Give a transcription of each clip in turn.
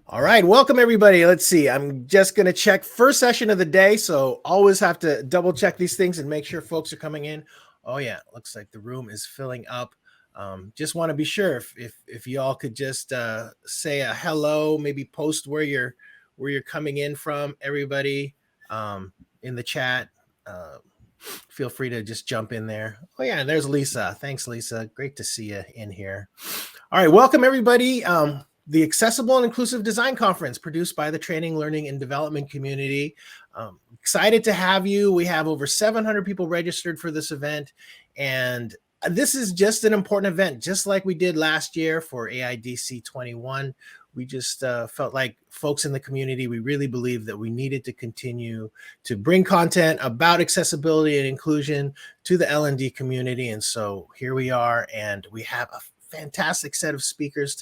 All right, welcome everybody. Let's see. I'm just going to check first session of the day, so always have to double check these things and make sure folks are coming in. Oh yeah, looks like the room is filling up. Just want to be sure if you all could just say a hello, maybe post where you're coming in from. Everybody in the chat, feel free to just jump in there. Oh yeah, and there's Lisa. Thanks, Lisa. Great to see you in here. All right, welcome everybody. The Accessible and Inclusive Design Conference produced by the Training, Learning, and Development community. Excited to have you. We have over 700 people registered for this event. And this is just an important event, just like we did last year for AIDC 21. We just felt like folks in the community, we really believe that we needed to continue to bring content about accessibility and inclusion to the L&D community. And so here we are, and we have a fantastic set of speakers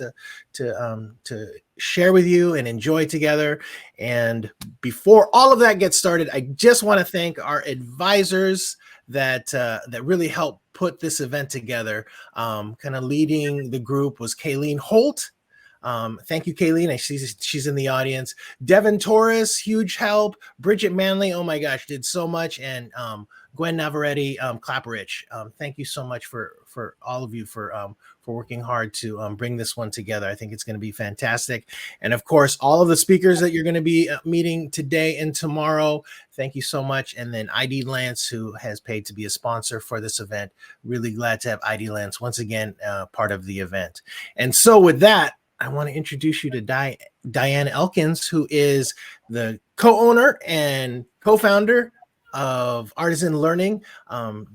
to share with you and enjoy together. And before all of that gets started, I just want to thank our advisors that really helped put this event together. Kind of leading the group was Kayleen Holt. Thank you, Kayleen. She's in the audience. Devin Torres, huge help. Bridget Manley, oh my gosh, did so much. And Gwen Navarrete, Clapperich. Thank you so much for all of you for working hard to bring this one together. I think it's going to be fantastic. And of course, all of the speakers that you're going to be meeting today and tomorrow, thank you so much. And then ID Lance, who has paid to be a sponsor for this event. Really glad to have ID Lance once again part of the event. And so with that, I want to introduce you to Diane Elkins, who is the co-owner and co-founder of Artisan Learning.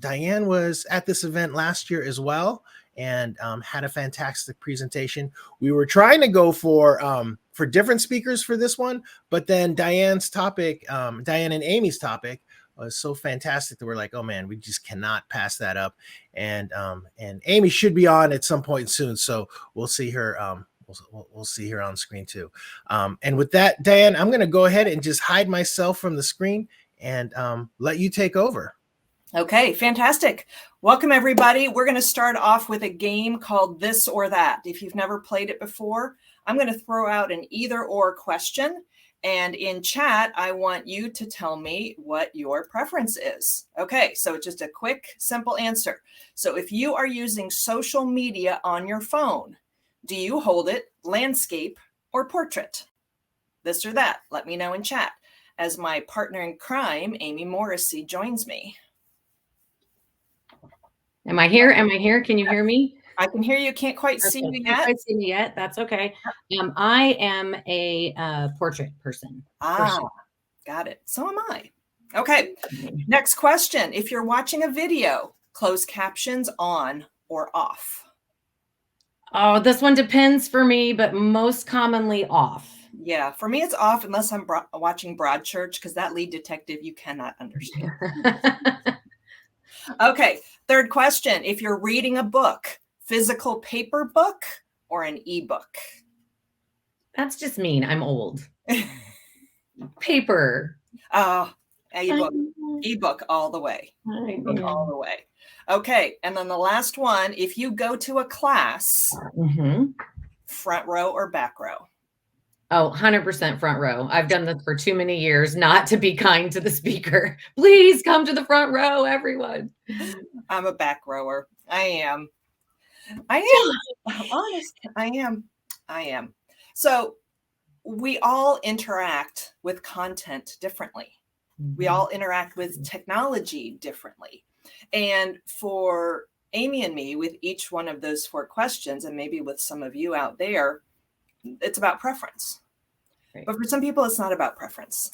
Diane was at this event last year as well, and had a fantastic presentation. We were trying to go for different speakers for this one, but then Diane's topic, Diane and Amy's topic, was so fantastic that we're like, oh man, we just cannot pass that up. And Amy should be on at some point soon, so we'll see her. We'll see her on screen too. And with that, Diane, I'm going to go ahead and just hide myself from the screen and let you take over. Okay, fantastic. Welcome, everybody. We're going to start off with a game called This or That. If you've never played it before, I'm going to throw out an either or question. And in chat, I want you to tell me what your preference is. Okay, so just a quick, simple answer. So if you are using social media on your phone, do you hold it landscape or portrait? This or that, let me know in chat. As my partner in crime, Amy Morrisey, joins me. Am I here? Am I here? Can you hear me? I can hear you. Can't quite see you yet. Can't quite see me yet. That's okay. I am a portrait person. Got it. So am I. Okay. Next question. If you're watching a video, closed captions on or off? Oh, this one depends for me, but most commonly off. Yeah, for me, it's off unless I'm watching Broadchurch, because that lead detective you cannot understand. Okay, third question. If you're reading a book, physical paper book or an ebook? That's just mean. I'm old. Paper. Ebook all the way. Ebook all the way. Okay, and then the last one, if you go to a class, front row or back row? Oh, 100% front row. I've done this for too many years not to be kind to the speaker. Please come to the front row, everyone. I'm a back rower. I am. Honest. I am. So we all interact with content differently. We all interact with technology differently. And for Amy and me, with each one of those 4 questions, and maybe with some of you out there, it's about preference. Right. But for some people, it's not about preference.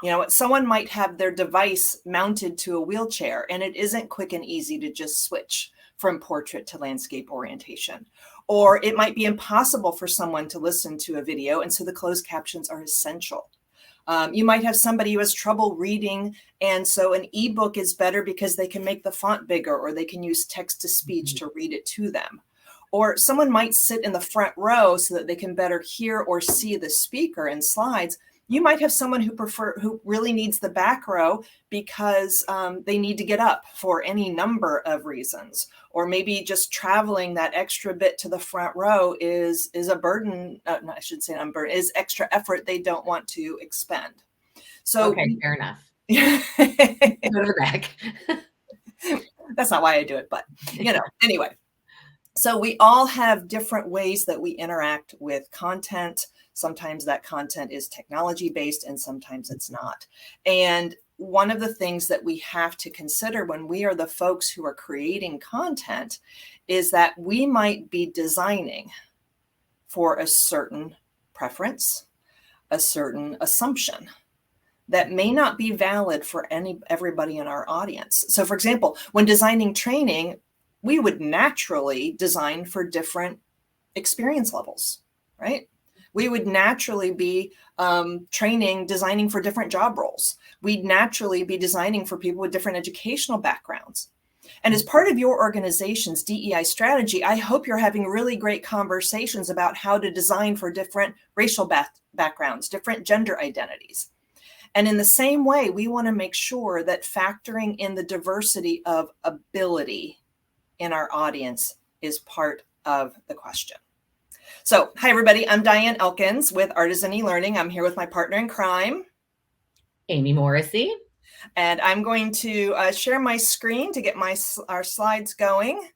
You know, someone might have their device mounted to a wheelchair, and it isn't quick and easy to just switch from portrait to landscape orientation. Or it might be impossible for someone to listen to a video, and so the closed captions are essential. You might have somebody who has trouble reading, and so an ebook is better because they can make the font bigger, or they can use text-to-speech to read it to them. Or someone might sit in the front row so that they can better hear or see the speaker and slides, You might have someone who really needs the back row because they need to get up for any number of reasons, or maybe just traveling that extra bit to the front row is a burden. No, I should say not burden, is extra effort they don't want to expend. So okay, fair enough. Go to the back. That's not why I do it, but anyway. So we all have different ways that we interact with content. Sometimes that content is technology based and sometimes it's not. And one of the things that we have to consider when we are the folks who are creating content is that we might be designing for a certain preference, a certain assumption that may not be valid for everybody in our audience. So for example, when designing training, we would naturally design for different experience levels, right? We would naturally be designing for different job roles. We'd naturally be designing for people with different educational backgrounds. And as part of your organization's DEI strategy, I hope you're having really great conversations about how to design for different racial backgrounds, different gender identities. And in the same way, we want to make sure that factoring in the diversity of ability in our audience is part of the question. So, hi everybody, I'm Diane Elkins with Artisan eLearning. I'm here with my partner in crime, Amy Morrisey. And I'm going to share my screen to get our slides going.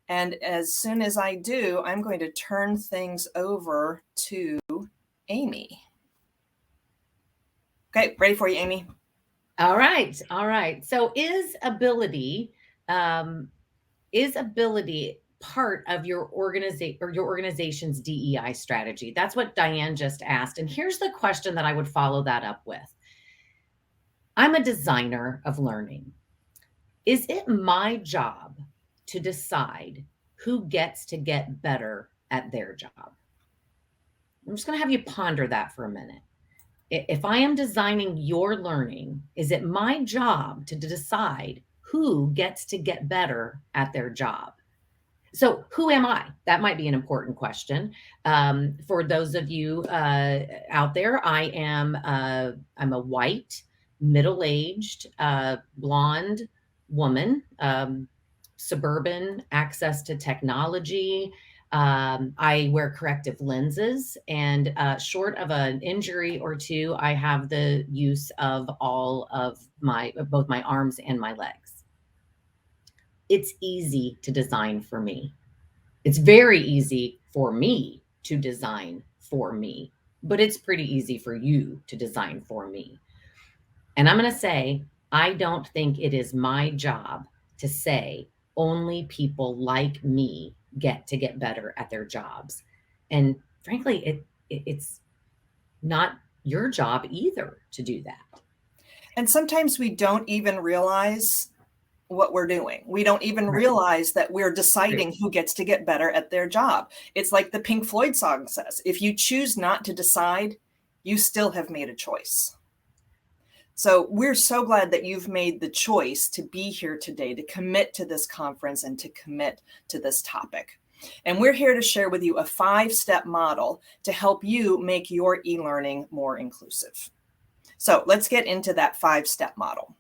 And as soon as I do, I'm going to turn things over to Amy. Okay, ready for you, Amy. All right. So is ability part of your organization's DEI strategy? That's what Diane just asked. And here's the question that I would follow that up with. I'm a designer of learning. Is it my job to decide who gets to get better at their job? I'm just going to have you ponder that for a minute. If I am designing your learning, is it my job to decide who gets to get better at their job? So who am I? That might be an important question. For those of you out there, I'm a white, middle-aged, blonde woman, suburban, access to technology. I wear corrective lenses, and short of an injury or two, I have the use of all of both my arms and my legs. It's easy to design for me. It's very easy for me to design for me, but it's pretty easy for you to design for me. And I'm going to say, I don't think it is my job to say only people like me get to get better at their jobs. And frankly, it's not your job either to do that. And sometimes we don't even realize what we're doing. We don't even realize that we're deciding who gets to get better at their job. It's like the Pink Floyd song says, if you choose not to decide, you still have made a choice. So we're so glad that you've made the choice to be here today, to commit to this conference and to commit to this topic. And we're here to share with you a 5-step model to help you make your e-learning more inclusive. So let's get into that 5-step model.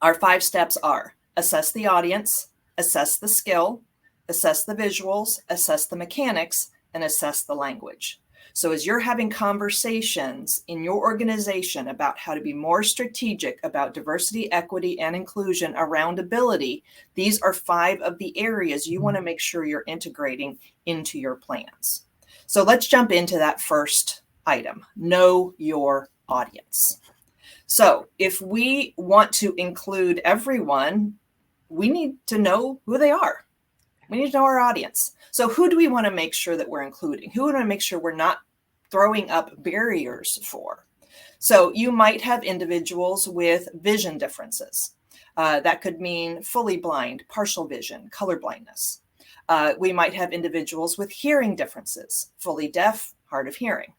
Our 5 steps are: assess the audience, assess the skill, assess the visuals, assess the mechanics, and assess the language. So as you're having conversations in your organization about how to be more strategic about diversity, equity, and inclusion around ability, these are 5 of the areas you want to make sure you're integrating into your plans. So let's jump into that first item: know your audience. So if we want to include everyone, we need to know who they are. We need to know our audience. So who do we want to make sure that we're including? Who do we want to make sure we're not throwing up barriers for? So you might have individuals with vision differences. That could mean fully blind, partial vision, color blindness. We might have individuals with hearing differences, fully deaf, hard of hearing.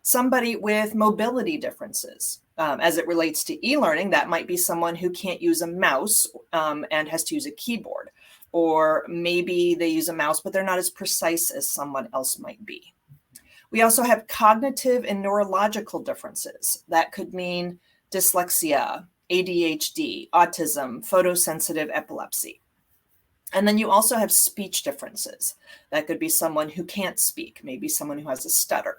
Somebody with mobility differences. As it relates to e-learning, that might be someone who can't use a mouse and has to use a keyboard. Or maybe they use a mouse, but they're not as precise as someone else might be. We also have cognitive and neurological differences. That could mean dyslexia, ADHD, autism, photosensitive epilepsy. And then you also have speech differences. That could be someone who can't speak, maybe someone who has a stutter.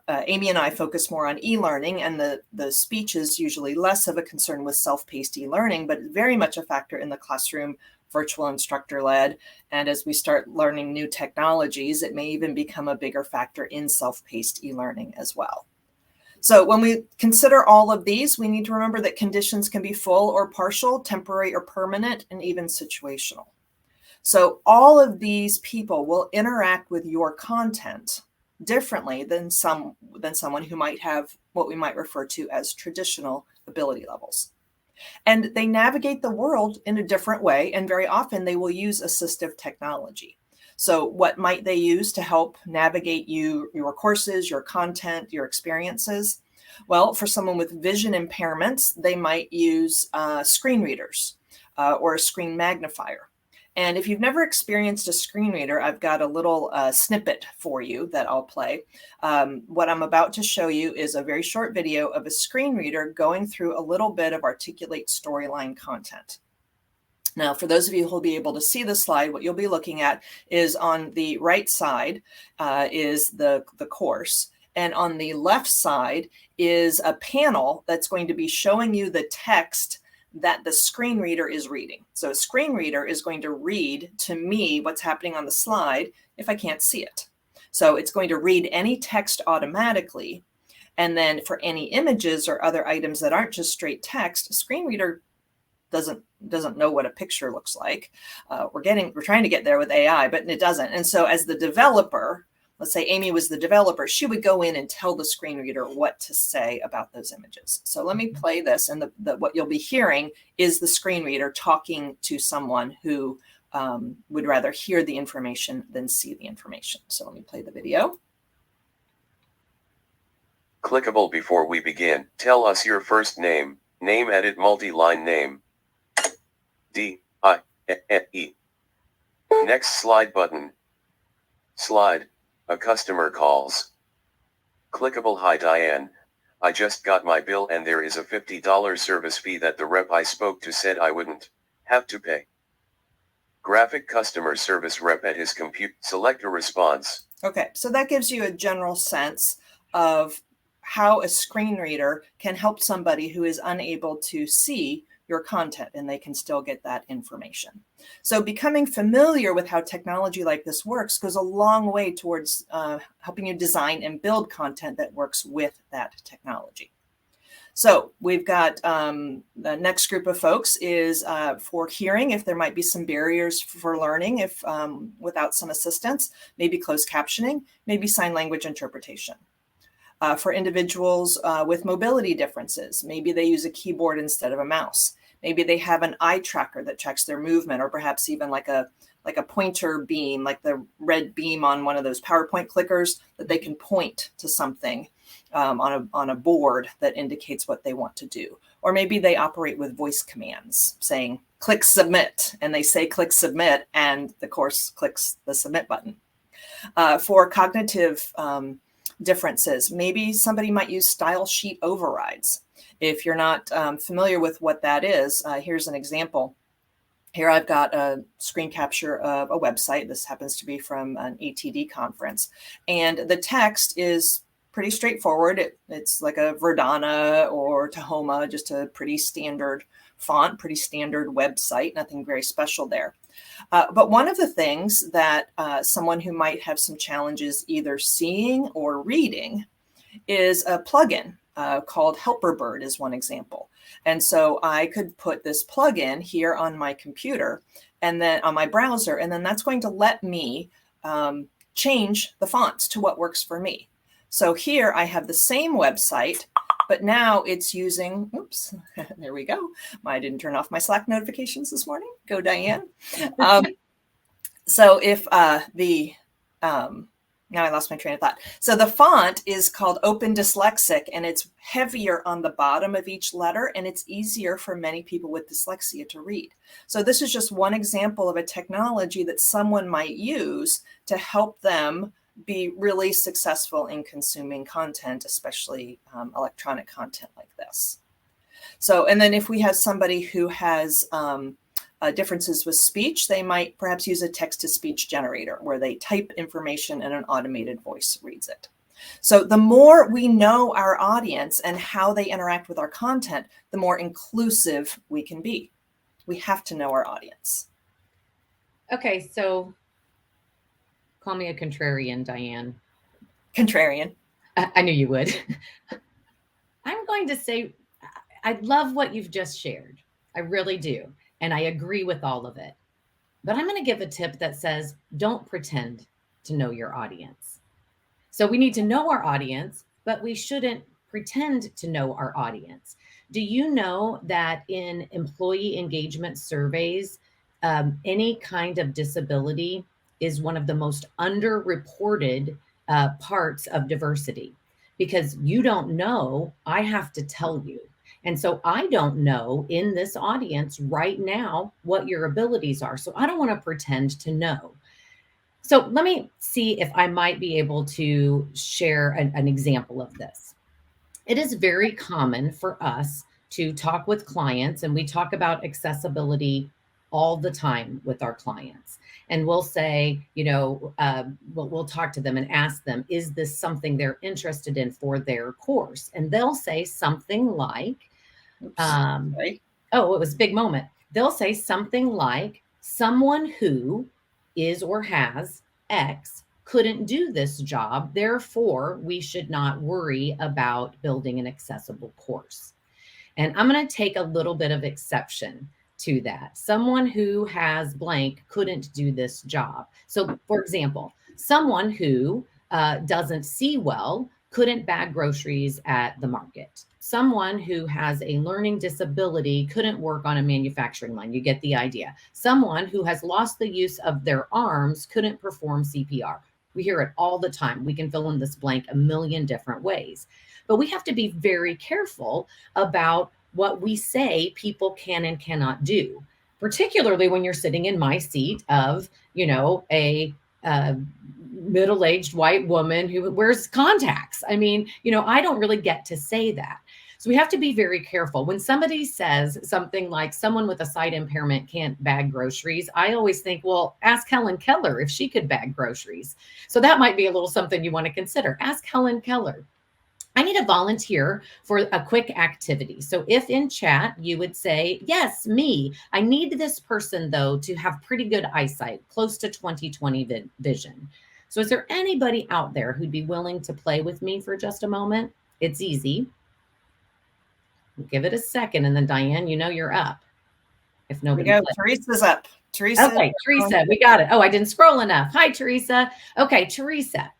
Amy and I focus more on e-learning, and the speech is usually less of a concern with self-paced e-learning, but very much a factor in the classroom, virtual instructor-led. And as we start learning new technologies, it may even become a bigger factor in self-paced e-learning as well. So when we consider all of these, we need to remember that conditions can be full or partial, temporary or permanent, and even situational. So all of these people will interact with your content differently than someone who might have what we might refer to as traditional ability levels. And they navigate the world in a different way, and very often they will use assistive technology. So what might they use to help navigate your courses, your content, your experiences? Well, for someone with vision impairments, they might use screen readers or a screen magnifier. And if you've never experienced a screen reader, I've got a little snippet for you that I'll play. What I'm about to show you is a very short video of a screen reader going through a little bit of Articulate storyline content. Now, for those of you who will be able to see the slide, what you'll be looking at is on the right side is the course. And on the left side is a panel that's going to be showing you the text that the screen reader is reading. So a screen reader is going to read to me what's happening on the slide if I can't see it. So it's going to read any text automatically. And then for any images or other items that aren't just straight text, a screen reader doesn't know what a picture looks like. We're trying to get there with AI, but it doesn't. And so as the developer, let's say Amy was the developer, she would go in and tell the screen reader what to say about those images. So let me play this, and what you'll be hearing is the screen reader talking to someone who would rather hear the information than see the information. So let me play the video. Clickable. Before we begin, tell us your first name, name edit multi-line name. DIE. Next slide button. Slide. A customer calls. Clickable. Hi Diane, I just got my bill and there is a $50 service fee that the rep I spoke to said I wouldn't have to pay. Graphic customer service rep at his compute. Select a response. Okay, so that gives you a general sense of how a screen reader can help somebody who is unable to see your content, and they can still get that information. So becoming familiar with how technology like this works goes a long way towards helping you design and build content that works with that technology. So we've got the next group of folks is for hearing, if there might be some barriers for learning if without some assistance, maybe closed captioning, maybe sign language interpretation. For individuals with mobility differences, maybe they use a keyboard instead of a mouse. Maybe they have an eye tracker that tracks their movement, or perhaps even like a pointer beam, like the red beam on one of those PowerPoint clickers that they can point to something on a board that indicates what they want to do. Or maybe they operate with voice commands saying, click submit, and they say click submit, and the course clicks the submit button. For cognitive differences, maybe somebody might use style sheet overrides. If you're not familiar with what that is, here's an example. Here I've got a screen capture of a website. This happens to be from an ATD conference. And the text is pretty straightforward. It's like a Verdana or Tahoma, just a pretty standard font, pretty standard website, nothing very special there. But one of the things that someone who might have some challenges either seeing or reading is a plugin called Helperbird is one example. And so I could put this plugin here on my computer and then on my browser, and then that's going to let me change the fonts to what works for me. So here I have the same website, but now it's using, oops, there we go. I didn't turn off my Slack notifications this morning. Go Diane. So if now I lost my train of thought. So the font is called Open Dyslexic, and it's heavier on the bottom of each letter, and it's easier for many people with dyslexia to read. So this is just one example of a technology that someone might use to help them be really successful in consuming content, especially electronic content like this. So, and then if we have somebody who has differences with speech, they might perhaps use a text-to-speech generator where they type information and an automated voice reads it. So the more we know our audience and how they interact with our content, the more inclusive we can be. We have to know our audience. Okay, so call me a contrarian, Diane. Contrarian. I knew you would. I'm going to say, I love what you've just shared. I really do. And I agree with all of it. But I'm going to give a tip that says, don't pretend to know your audience. So we need to know our audience, but we shouldn't pretend to know our audience. Do you know that in employee engagement surveys, any kind of disability is one of the most underreported parts of diversity? Because you don't know, I have to tell you. And so I don't know in this audience right now what your abilities are. So I don't want to pretend to know. So let me see if I might be able to share an example of this. It is very common for us to talk with clients, and we talk about accessibility all the time with our clients. And we'll say, we'll talk to them and ask them, is this something they're interested in for their course? And they'll say something like, right. Oh, it was a big moment. They'll say something like, someone who is or has X couldn't do this job, therefore we should not worry about building an accessible course. And I'm going to take a little bit of exception to that. Someone who has blank couldn't do this job. So for example, someone who doesn't see well couldn't bag groceries at the market. Someone who has a learning disability couldn't work on a manufacturing line. You get the idea. Someone who has lost the use of their arms couldn't perform CPR. We hear it all the time. We can fill in this blank a million different ways. But we have to be very careful about what we say people can and cannot do, particularly when you're sitting in my seat of, a middle-aged white woman who wears contacts. I mean, I don't really get to say that. So we have to be very careful. When somebody says something like someone with a sight impairment can't bag groceries, I always think, well, ask Helen Keller if she could bag groceries. So that might be a little something you want to consider. Ask Helen Keller. I need a volunteer for a quick activity. So if in chat you would say, yes, me, I need this person though to have pretty good eyesight, close to 20/20 vision. So is there anybody out there who'd be willing to play with me for just a moment? It's easy. Give it a second. And then Diane, you're up. If nobody. Teresa's up. Teresa. Okay, Teresa, we got it. Oh, I didn't scroll enough. Hi, Teresa. Okay, Teresa.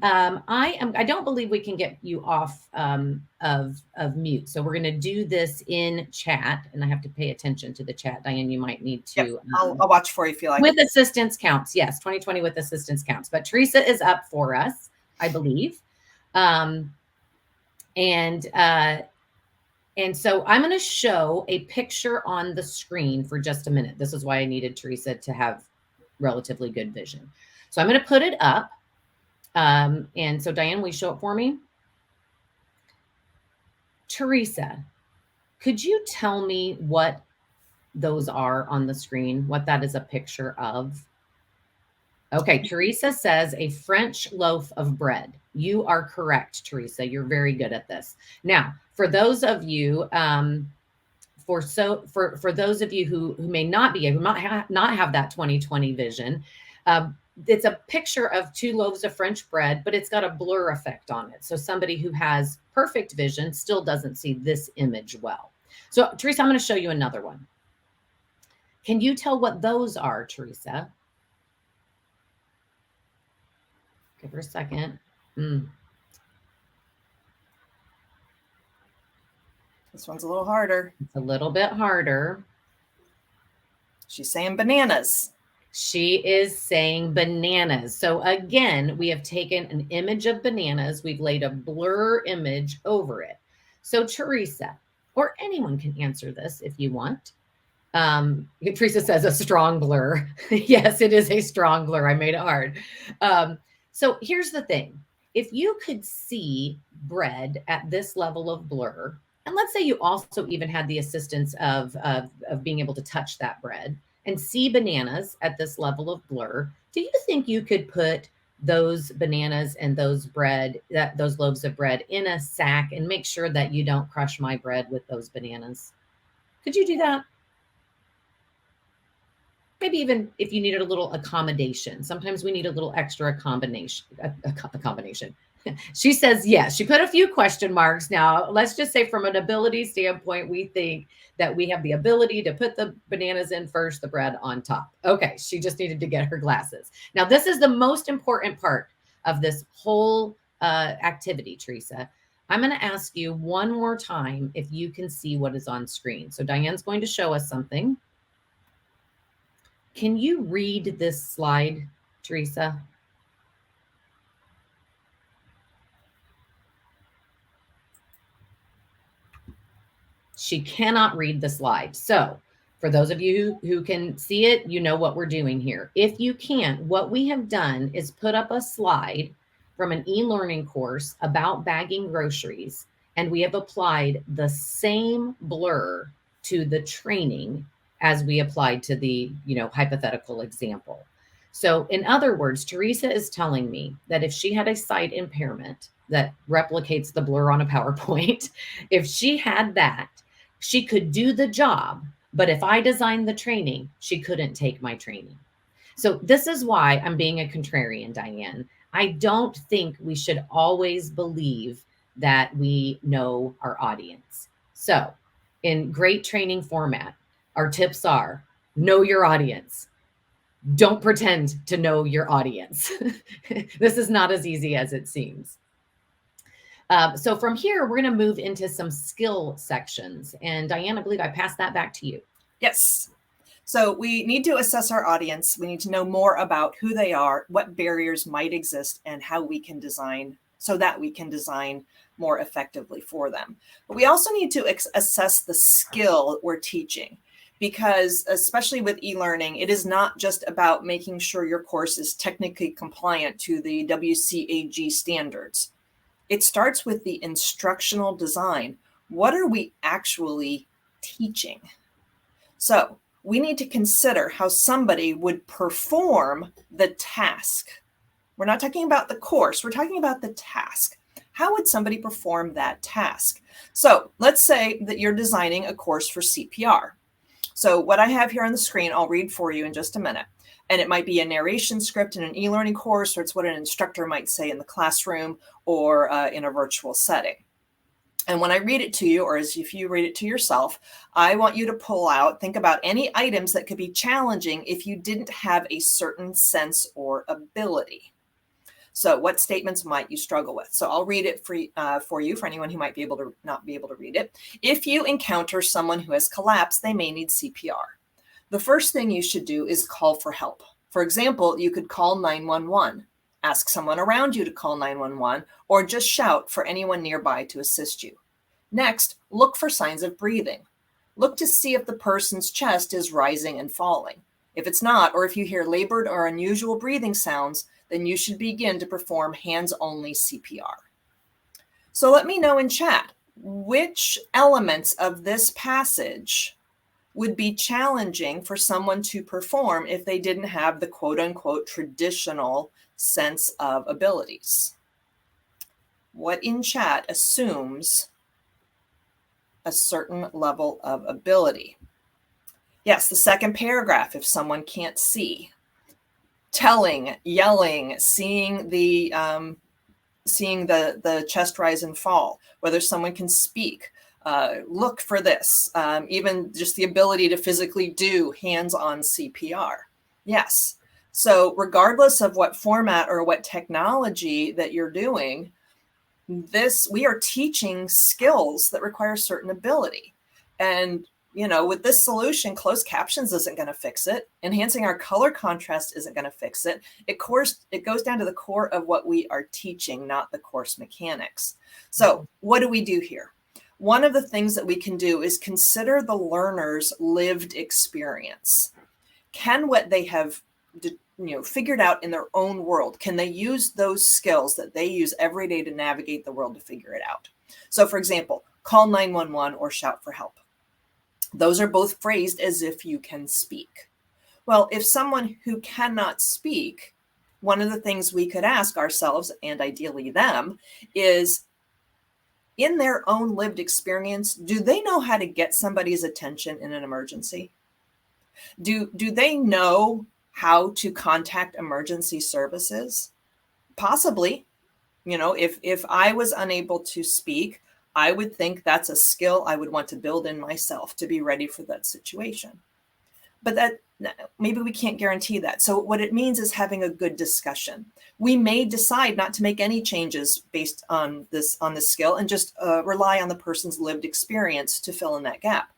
I don't believe we can get you off of mute. So we're going to do this in chat, and I have to pay attention to the chat. Diane, you might need to. Yep, I'll watch for you if you like. With assistance counts. Yes. 20/20 with assistance counts, but Teresa is up for us, I believe. And so I'm going to show a picture on the screen for just a minute. This is why I needed Teresa to have relatively good vision. So I'm going to put it up. And so Diane, will you show it for me? Teresa, could you tell me what those are on the screen, what that is a picture of? Okay, Teresa says a French loaf of bread. You are correct, Teresa. You're very good at this. Now, for those of you, for those of you who may not be, who might not have that 20/20 vision, it's a picture of two loaves of French bread, but it's got a blur effect on it. So somebody who has perfect vision still doesn't see this image well. So Teresa, I'm going to show you another one. Can you tell what those are, Teresa? Give her a second. This one's a little harder. It's a little bit harder. She's saying bananas. She is saying bananas. So again, we have taken an image of bananas. We've laid a blur image over it. So Teresa, or anyone can answer this if you want. Teresa says a strong blur. Yes, it is a strong blur. I made it hard. So here's the thing. If you could see bread at this level of blur, and let's say you also even had the assistance of being able to touch that bread and see bananas at this level of blur, do you think you could put those bananas and those loaves of bread in a sack and make sure that you don't crush my bread with those bananas? Could you do that? Maybe even if you needed a little accommodation. Sometimes we need a little extra combination. A combination. She says yes. She put a few question marks. Now, let's just say from an ability standpoint, we think that we have the ability to put the bananas in first, the bread on top. Okay, she just needed to get her glasses. Now, this is the most important part of this whole activity, Teresa. I'm going to ask you one more time if you can see what is on screen. So Diane's going to show us something. Can you read this slide, Teresa? She cannot read the slide. So for those of you who can see it, you know what we're doing here. If you can't, what we have done is put up a slide from an e-learning course about bagging groceries, and we have applied the same blur to the training as we applied to the, hypothetical example. So in other words, Teresa is telling me that if she had a sight impairment that replicates the blur on a PowerPoint, if she had that, she could do the job. But if I designed the training, she couldn't take my training. So this is why I'm being a contrarian, Diane. I don't think we should always believe that we know our audience. So in great training format, our tips are know your audience. Don't pretend to know your audience. This is not as easy as it seems. So from here, we're going to move into some skill sections. And Diane, I believe I passed that back to you. Yes. So we need to assess our audience. We need to know more about who they are, what barriers might exist, and how we can design so that we can design more effectively for them. But we also need to assess the skill we're teaching. Because especially with e-learning, it is not just about making sure your course is technically compliant to the WCAG standards. It starts with the instructional design. What are we actually teaching? So we need to consider how somebody would perform the task. We're not talking about the course, we're talking about the task. How would somebody perform that task? So let's say that you're designing a course for CPR. So what I have here on the screen, I'll read for you in just a minute. And it might be a narration script in an e-learning course, or it's what an instructor might say in the classroom or in a virtual setting. And when I read it to you, or as if you read it to yourself, I want you to think about any items that could be challenging if you didn't have a certain sense or ability. So what statements might you struggle with? So I'll read it for you, for anyone who might be able to not be able to read it. If you encounter someone who has collapsed, they may need CPR. The first thing you should do is call for help. For example, you could call 911, ask someone around you to call 911, or just shout for anyone nearby to assist you. Next, look for signs of breathing. Look to see if the person's chest is rising and falling. If it's not, or if you hear labored or unusual breathing sounds, then you should begin to perform hands-only CPR. So let me know in chat, which elements of this passage would be challenging for someone to perform if they didn't have the quote-unquote traditional sense of abilities? What in chat assumes a certain level of ability? Yes, the second paragraph, if someone can't see. Telling, yelling, seeing the chest rise and fall, whether someone can speak, look for this, even just the ability to physically do hands-on CPR. Yes. So regardless of what format or what technology that you're doing, we are teaching skills that require certain ability. And with this solution, closed captions isn't going to fix it. Enhancing our color contrast isn't going to fix it. It goes down to the core of what we are teaching, not the course mechanics. So what do we do here? One of the things that we can do is consider the learner's lived experience. Can what they have figured out in their own world? Can they use those skills that they use every day to navigate the world to figure it out? So for example, call 911 or shout for help. Those are both phrased as if you can speak. Well, if someone who cannot speak, one of the things we could ask ourselves, and ideally them, is in their own lived experience, do they know how to get somebody's attention in an emergency? Do they know how to contact emergency services? Possibly. If I was unable to speak, I would think that's a skill I would want to build in myself to be ready for that situation. But that maybe we can't guarantee that. So what it means is having a good discussion. We may decide not to make any changes based on this skill and just rely on the person's lived experience to fill in that gap.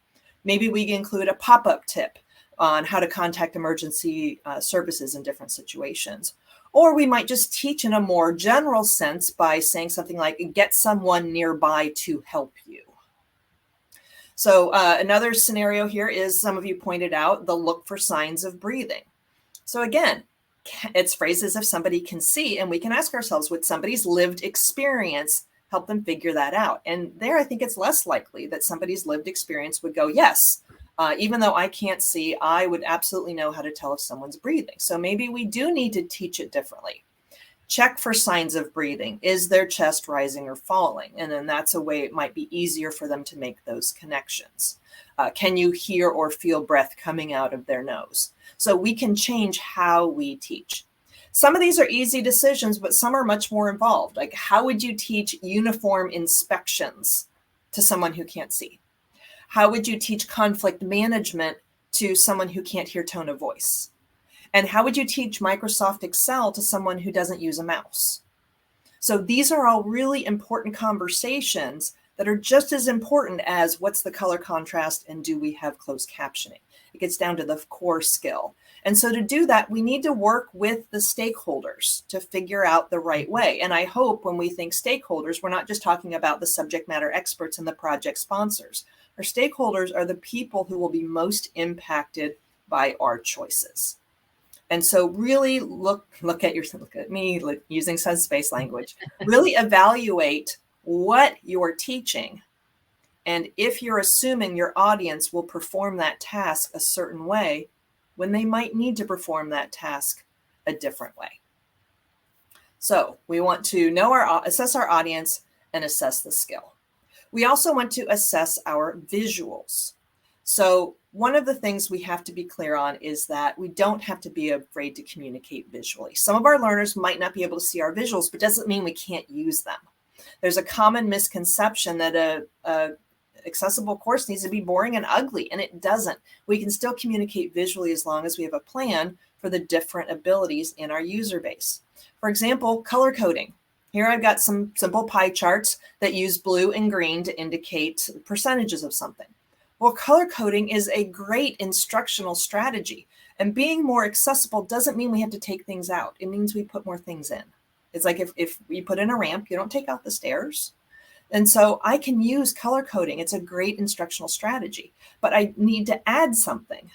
Maybe we include a pop-up tip on how to contact emergency services in different situations. Or we might just teach in a more general sense by saying something like, get someone nearby to help you. So another scenario here is, some of you pointed out, the look for signs of breathing. So again, it's phrased as if somebody can see, and we can ask ourselves, would somebody's lived experience help them figure that out? And there, I think it's less likely that somebody's lived experience would go, yes, even though I can't see, I would absolutely know how to tell if someone's breathing. So maybe we do need to teach it differently. Check for signs of breathing. Is their chest rising or falling? And then that's a way it might be easier for them to make those connections. Can you hear or feel breath coming out of their nose? So we can change how we teach. Some of these are easy decisions, but some are much more involved. Like, how would you teach uniform inspections to someone who can't see? How would you teach conflict management to someone who can't hear tone of voice? And how would you teach Microsoft Excel to someone who doesn't use a mouse? So these are all really important conversations that are just as important as what's the color contrast and do we have closed captioning? It gets down to the core skill. And so to do that, we need to work with the stakeholders to figure out the right way. And I hope when we think stakeholders, we're not just talking about the subject matter experts and the project sponsors. Our stakeholders are the people who will be most impacted by our choices. And so really look at me using subspace language, really evaluate what you're teaching. And if you're assuming your audience will perform that task a certain way, when they might need to perform that task a different way. So we want to assess our audience and assess the skill. We also want to assess our visuals. So one of the things we have to be clear on is that we don't have to be afraid to communicate visually. Some of our learners might not be able to see our visuals, but doesn't mean we can't use them. There's a common misconception that a accessible course needs to be boring and ugly, and it doesn't. We can still communicate visually as long as we have a plan for the different abilities in our user base. For example, color coding. Here I've got some simple pie charts that use blue and green to indicate percentages of something. Well, color coding is a great instructional strategy, and being more accessible doesn't mean we have to take things out. It means we put more things in. It's like if we put in a ramp, you don't take out the stairs. And so I can use color coding. It's a great instructional strategy, but I need to add something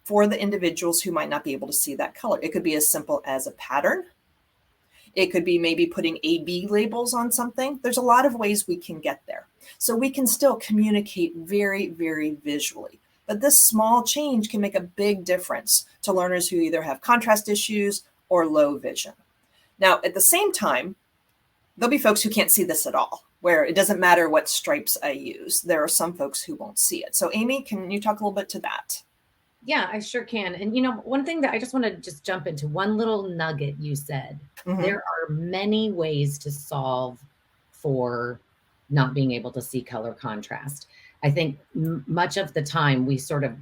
for the individuals who might not be able to see that color. It could be as simple as a pattern. It could be maybe putting A/B labels on something. There's a lot of ways we can get there. So we can still communicate very, very visually. But this small change can make a big difference to learners who either have contrast issues or low vision. Now, at the same time, there'll be folks who can't see this at all, where it doesn't matter what stripes I use. There are some folks who won't see it. So Amy, can you talk a little bit to that? Yeah, I sure can. And one thing that I just want to just jump into, one little nugget you said, there are many ways to solve for not being able to see color contrast. I think much of the time we sort of,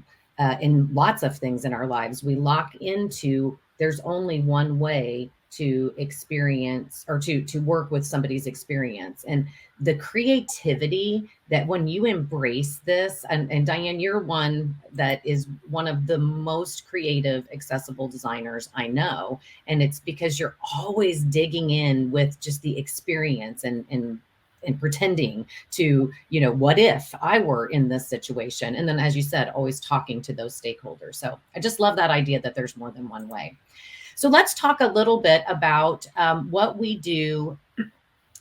in lots of things in our lives, we lock into there's only one way to experience or to work with somebody's experience. And the creativity that when you embrace this, and Diane, you're one that is one of the most creative, accessible designers I know. And it's because you're always digging in with just the experience and and pretending to, what if I were in this situation? And then, as you said, always talking to those stakeholders. So I just love that idea that there's more than one way. So let's talk a little bit about what we do,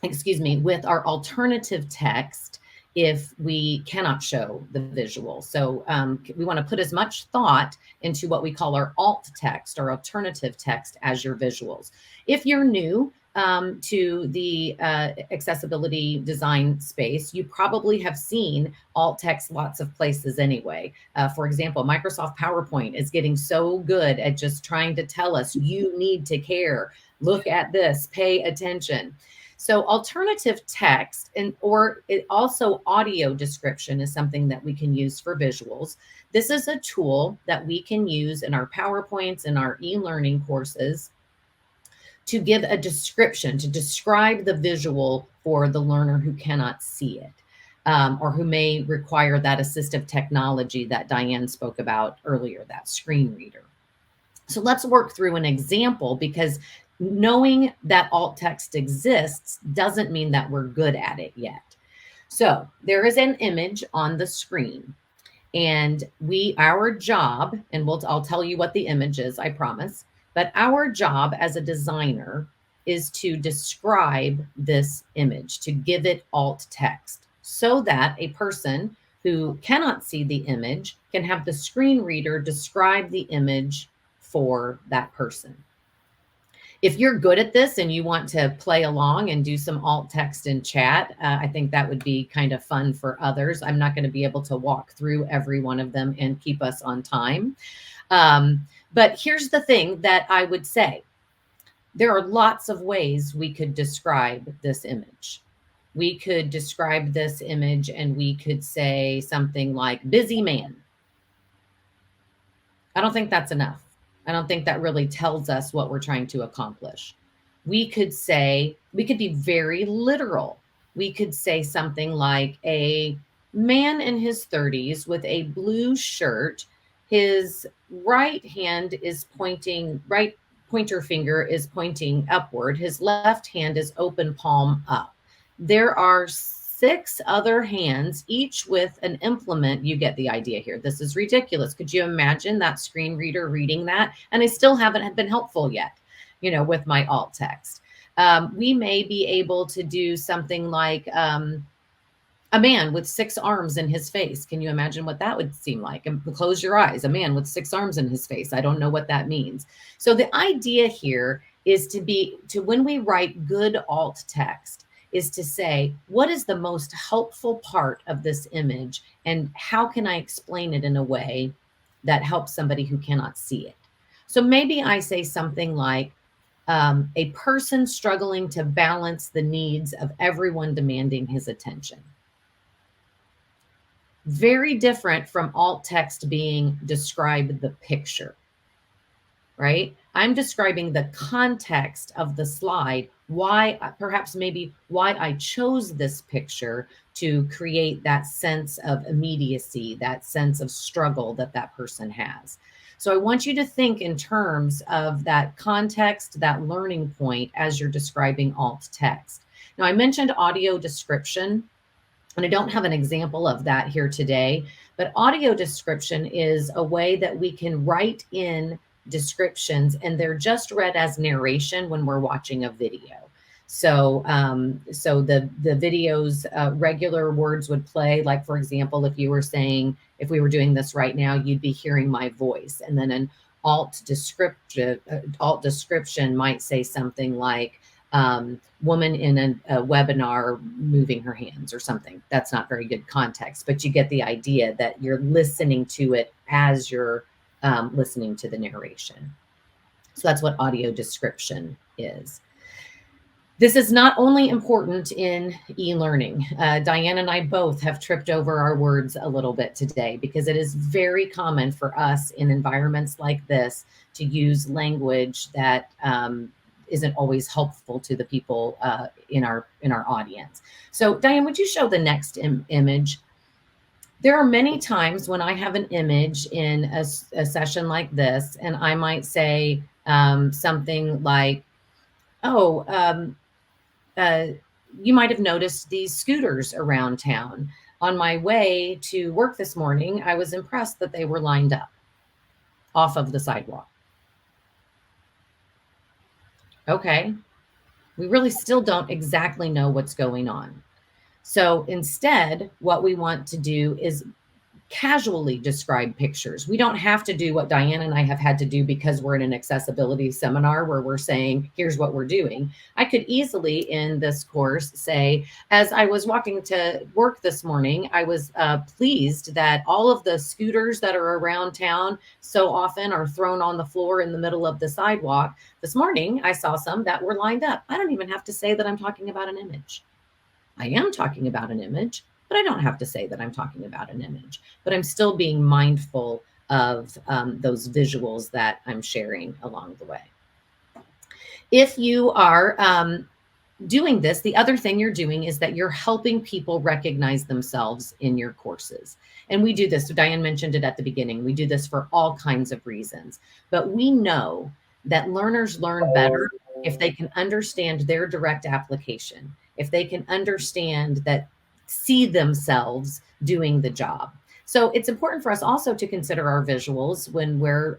with our alternative text if we cannot show the visual. So we want to put as much thought into what we call our alt text or alternative text as your visuals. If you're new to the accessibility design space, you probably have seen alt text lots of places anyway. For example, Microsoft PowerPoint is getting so good at just trying to tell us, you need to care, look at this, pay attention. So alternative text or also audio description is something that we can use for visuals. This is a tool that we can use in our PowerPoints and our e-learning courses to give a description, to describe the visual for the learner who cannot see it, or who may require that assistive technology that Diane spoke about earlier, that screen reader. So let's work through an example, because knowing that alt text exists doesn't mean that we're good at it yet. So there is an image on the screen, and our job, and I'll tell you what the image is, I promise, but our job as a designer is to describe this image, to give it alt text, so that a person who cannot see the image can have the screen reader describe the image for that person. If you're good at this and you want to play along and do some alt text in chat, I think that would be kind of fun for others. I'm not going to be able to walk through every one of them and keep us on time. But here's the thing that I would say. There are lots of ways we could describe this image. We could describe this image and we could say something like busy man. I don't think that's enough. I don't think that really tells us what we're trying to accomplish. We could be very literal. We could say something like a man in his 30s with a blue shirt. His right pointer finger is pointing upward. His left hand is open palm up. There are 6 other hands, each with an implement. You get the idea here. This is ridiculous. Could you imagine that screen reader reading that? And I still haven't been helpful yet, with my alt text. We may be able to do something like a man with 6 arms in his face. Can you imagine what that would seem like? And close your eyes. A man with 6 arms in his face. I don't know what that means. So the idea here is to when we write good alt text, is to say, what is the most helpful part of this image, and how can I explain it in a way that helps somebody who cannot see it? So maybe I say something like, a person struggling to balance the needs of everyone demanding his attention. Very different from alt text being describe the picture, right? I'm describing the context of the slide, why I chose this picture to create that sense of immediacy, that sense of struggle that person has. So I want you to think in terms of that context, that learning point as you're describing alt text. Now, I mentioned audio description, and I don't have an example of that here today, but audio description is a way that we can write in descriptions, and they're just read as narration when we're watching a video. So the video's regular words would play. Like, for example, if we were doing this right now, you'd be hearing my voice, and then an alt description might say something like, woman in a webinar moving her hands or something. That's not very good context, but you get the idea that you're listening to it as you're listening to the narration. So that's what audio description is. This is not only important in e-learning. Diane and I both have tripped over our words a little bit today, because it is very common for us in environments like this to use language that isn't always helpful to the people in our audience. So Diane, would you show the next image? There are many times when I have an image in a session like this, and I might say something like, you might have noticed these scooters around town. On my way to work this morning, I was impressed that they were lined up off of the sidewalk. Okay, we really still don't exactly know what's going on. So instead, what we want to do is casually describe pictures. We don't have to do what Diane and I have had to do because we're in an accessibility seminar where we're saying, here's what we're doing. I could easily in this course say, as I was walking to work this morning, I was pleased that all of the scooters that are around town so often are thrown on the floor in the middle of the sidewalk. This morning, I saw some that were lined up. I don't even have to say that I'm talking about an image. I am talking about an image, but I don't have to say that I'm talking about an image, but I'm still being mindful of those visuals that I'm sharing along the way. If you are doing this, the other thing you're doing is that you're helping people recognize themselves in your courses. And we do this. So Diane mentioned it at the beginning. We do this for all kinds of reasons, but we know that learners learn better if they can understand their direct application, if they can understand that, see themselves doing the job. So it's important for us also to consider our visuals when we're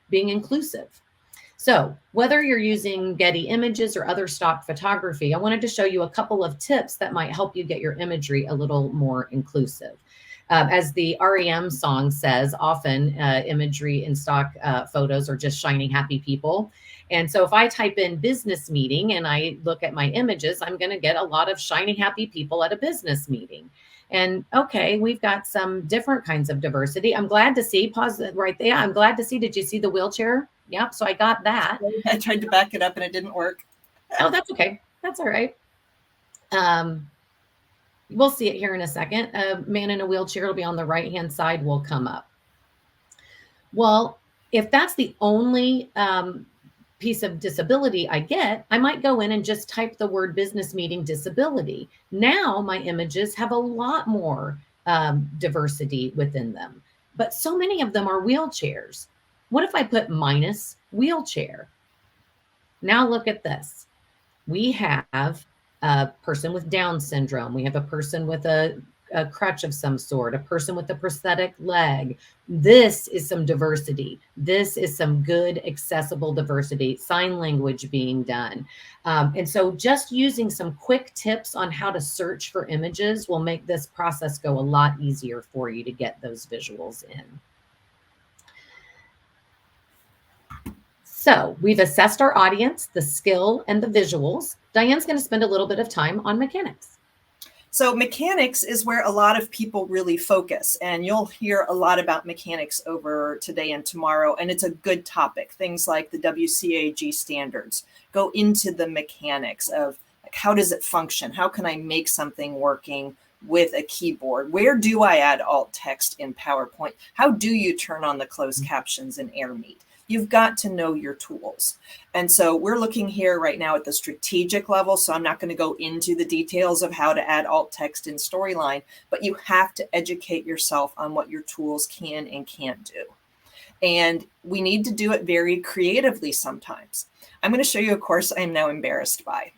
being inclusive. So whether you're using Getty images or other stock photography, I wanted to show you a couple of tips that might help you get your imagery a little more inclusive. As the REM song says, often imagery in stock photos are just shiny, happy people. And so if I type in business meeting and I look at my images, I'm going to get a lot of shiny, happy people at a business meeting. And okay, we've got some different kinds of diversity. I'm glad to see, pause it right there. I'm glad to see, did you see the wheelchair? Yep, so I got that. I tried to back it up and it didn't work. Oh, that's okay. That's all right. We'll see it here in a second. A man in a wheelchair will be on the right-hand side, will come up. Well, if that's the only piece of disability I get, I might go in and just type the word business meeting disability. Now my images have a lot more diversity within them, but so many of them are wheelchairs. What if I put minus wheelchair? Now look at this. We have a person with Down syndrome. We have a person with a crutch of some sort, a person with a prosthetic leg. This is some diversity. This is some good, accessible diversity, sign language being done. And so just using some quick tips on how to search for images will make this process go a lot easier for you to get those visuals in. So we've assessed our audience, the skill, and the visuals. Diane's going to spend a little bit of time on mechanics. So mechanics is where a lot of people really focus, and you'll hear a lot about mechanics over today and tomorrow, and it's a good topic. Things like the WCAG standards go into the mechanics of like, how does it function? How can I make something working with a keyboard? Where do I add alt text in PowerPoint? How do you turn on the closed captions in AirMeet? You've got to know your tools. And so we're looking here right now at the strategic level. So I'm not going to go into the details of how to add alt text in Storyline, but you have to educate yourself on what your tools can and can't do. And we need to do it very creatively sometimes. I'm going to show you a course I'm now embarrassed by.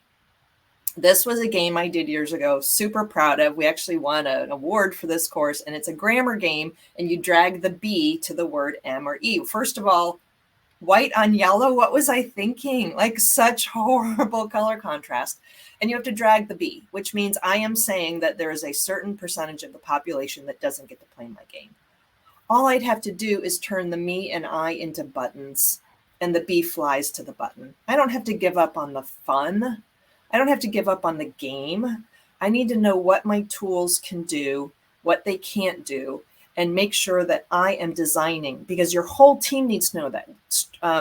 This was a game I did years ago, super proud of. We actually won an award for this course, and it's a grammar game, and you drag the B to the word M or E. First of all, white on yellow, what was I thinking? Like such horrible color contrast. And you have to drag the B, which means I am saying that there is a certain percentage of the population that doesn't get to play my game. All I'd have to do is turn the me and I into buttons, and the B flies to the button. I don't have to give up on the fun. I don't have to give up on the game. I need to know what my tools can do, what they can't do, and make sure that I am designing, because your whole team needs to know that.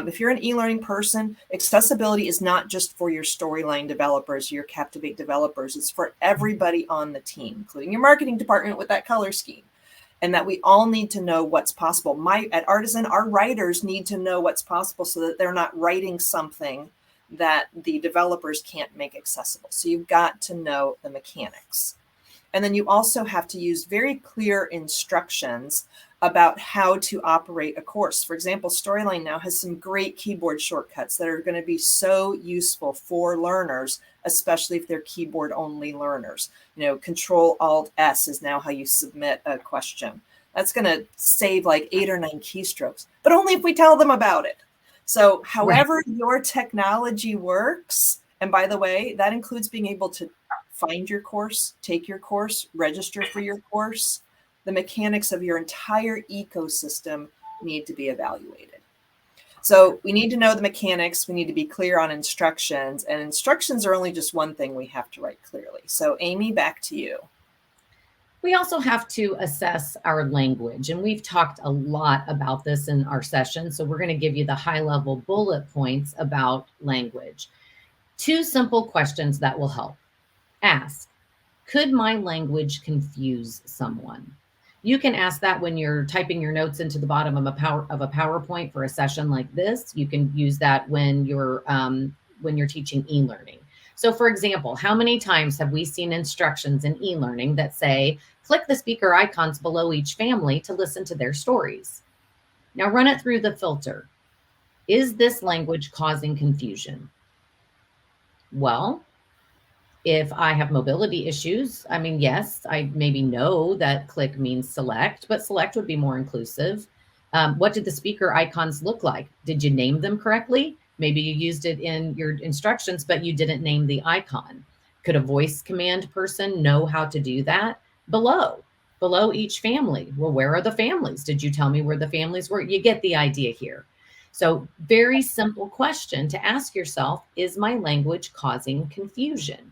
If you're an e-learning person, accessibility is not just for your Storyline developers, your Captivate developers. It's for everybody on the team, including your marketing department with that color scheme. And that we all need to know what's possible. At Artisan, our writers need to know what's possible so that they're not writing something that the developers can't make accessible. So you've got to know the mechanics. And then you also have to use very clear instructions about how to operate a course. For example, Storyline now has some great keyboard shortcuts that are going to be so useful for learners, especially if they're keyboard only learners. Control-Alt-S is now how you submit a question. That's going to save like 8 or 9 keystrokes, but only if we tell them about it. So however your technology works, and by the way, that includes being able to find your course, take your course, register for your course. The mechanics of your entire ecosystem need to be evaluated. So we need to know the mechanics. We need to be clear on instructions, and instructions are only just one thing we have to write clearly. So Amy, back to you. We also have to assess our language, and we've talked a lot about this in our session. So we're going to give you the high-level bullet points about language. 2 simple questions that will help. Ask, could my language confuse someone? You can ask that when you're typing your notes into the bottom of a PowerPoint for a session like this. You can use that when you're teaching e-learning. So for example, how many times have we seen instructions in e-learning that say, click the speaker icons below each family to listen to their stories? Now run it through the filter. Is this language causing confusion? Well, if I have mobility issues, yes, I maybe know that click means select, but select would be more inclusive. What did the speaker icons look like? Did you name them correctly? Maybe you used it in your instructions, but you didn't name the icon. Could a voice command person know how to do that? Below each family. Well, where are the families? Did you tell me where the families were? You get the idea here. So very simple question to ask yourself, is my language causing confusion?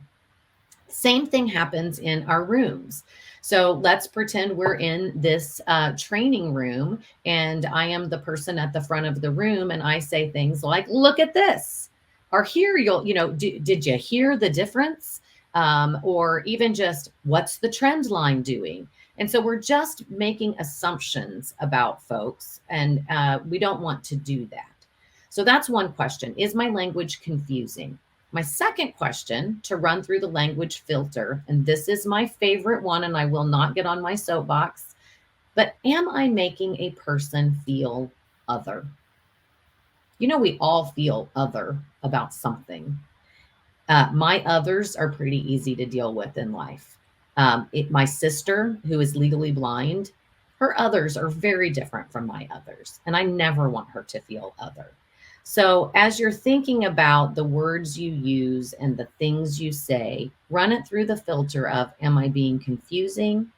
Same thing happens in our rooms. So let's pretend we're in this training room and I am the person at the front of the room and I say things like, look at this. Or here, did you hear the difference? Or even just, what's the trend line doing? And so we're just making assumptions about folks, and we don't want to do that. So that's one question. Is my language confusing? My second question, to run through the language filter, and this is my favorite one, and I will not get on my soapbox, but am I making a person feel other? We all feel other about something. My others are pretty easy to deal with in life. My sister, who is legally blind, her others are very different from my others, and I never want her to feel other. So as you're thinking about the words you use and the things you say, run it through the filter of, am I being confusing?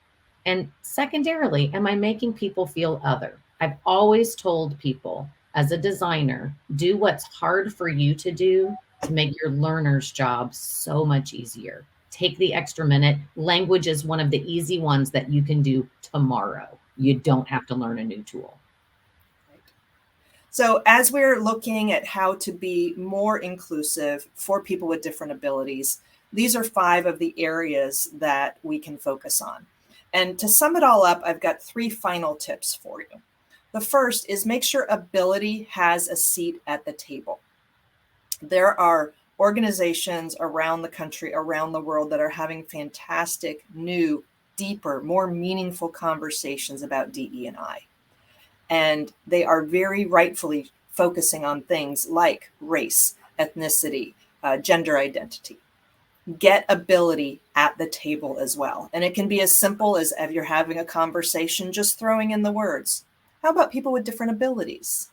And secondarily, am I making people feel other? I've always told people, as a designer, do what's hard for you to do to make your learner's job so much easier. Take the extra minute. Language is one of the easy ones that you can do tomorrow. You don't have to learn a new tool. So as we're looking at how to be more inclusive for people with different abilities, these are 5 of the areas that we can focus on. And to sum it all up, I've got 3 final tips for you. The first is make sure ability has a seat at the table. There are organizations around the country, around the world, that are having fantastic, new, deeper, more meaningful conversations about DE&I. And they are very rightfully focusing on things like race, ethnicity, gender identity. Get ability at the table as well. And it can be as simple as, if you're having a conversation, just throwing in the words. How about people with different abilities?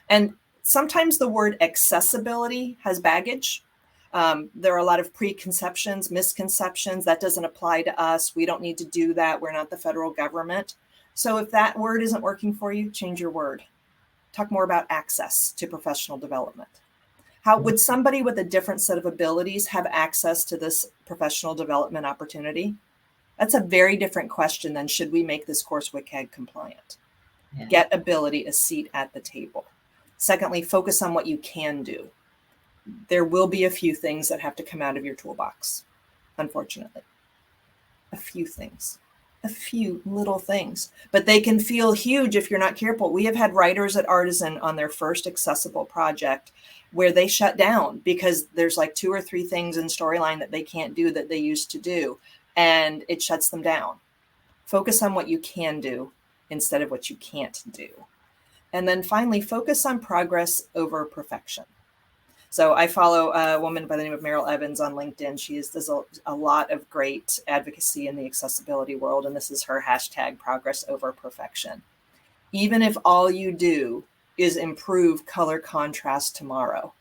And sometimes the word accessibility has baggage. There are a lot of preconceptions, misconceptions. That doesn't apply to us. We don't need to do that. We're not the federal government. So if that word isn't working for you, change your word. Talk more about access to professional development. How would somebody with a different set of abilities have access to this professional development opportunity? That's a very different question than, should we make this course WCAG compliant? Yeah. Get ability a seat at the table. Secondly, focus on what you can do. There will be a few things that have to come out of your toolbox, unfortunately. A few things. A few little things, but they can feel huge if you're not careful. We have had writers at Artisan on their first accessible project where they shut down because there's like 2 or 3 things in Storyline that they can't do that they used to do, and it shuts them down. Focus on what you can do. instead of what you can't do. And then finally, focus on progress over perfection. So I follow a woman by the name of Meryl Evans on LinkedIn. She does a lot of great advocacy in the accessibility world, and this is her hashtag, progress over perfection. Even if all you do is improve color contrast tomorrow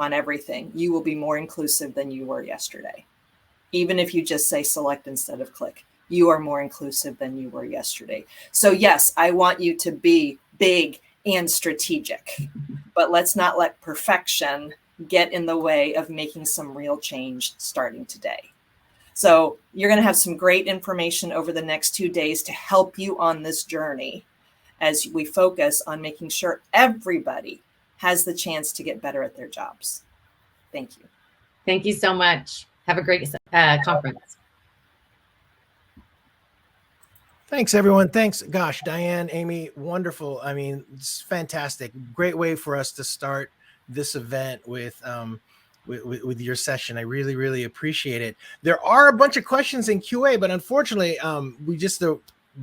on everything, you will be more inclusive than you were yesterday. Even if you just say select instead of click, you are more inclusive than you were yesterday. So yes, I want you to be big and strategic, but let's not let perfection get in the way of making some real change starting today. So you're going to have some great information over the next 2 days to help you on this journey as we focus on making sure everybody has the chance to get better at their jobs. Thank you. Thank you so much. Have a great conference. Thanks, everyone. Thanks. Gosh, Diane, Amy, wonderful. I mean, it's fantastic. Great way for us to start this event with your session. I really, really appreciate it. There are a bunch of questions in QA, but unfortunately, we just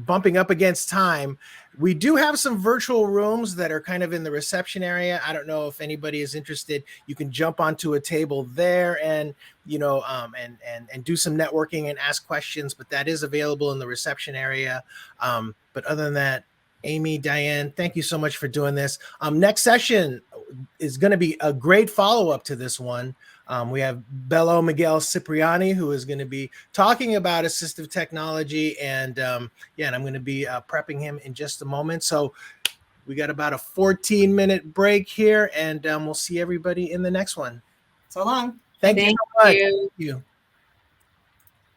bumping up against time. We do have some virtual rooms that are kind of in the reception area. I don't know if anybody is interested. You can jump onto a table there and, you know, and do some networking and ask questions, but that is available in the reception area. But other than that, Amy, Diane, thank you so much for doing this. Next session is going to be a great follow-up to this one. We have Bello Miguel Cipriani, who is going to be talking about assistive technology. And and I'm going to be prepping him in just a moment. So we got about a 14-minute break here, and we'll see everybody in the next one. So long. Thank you so much. You. Thank you.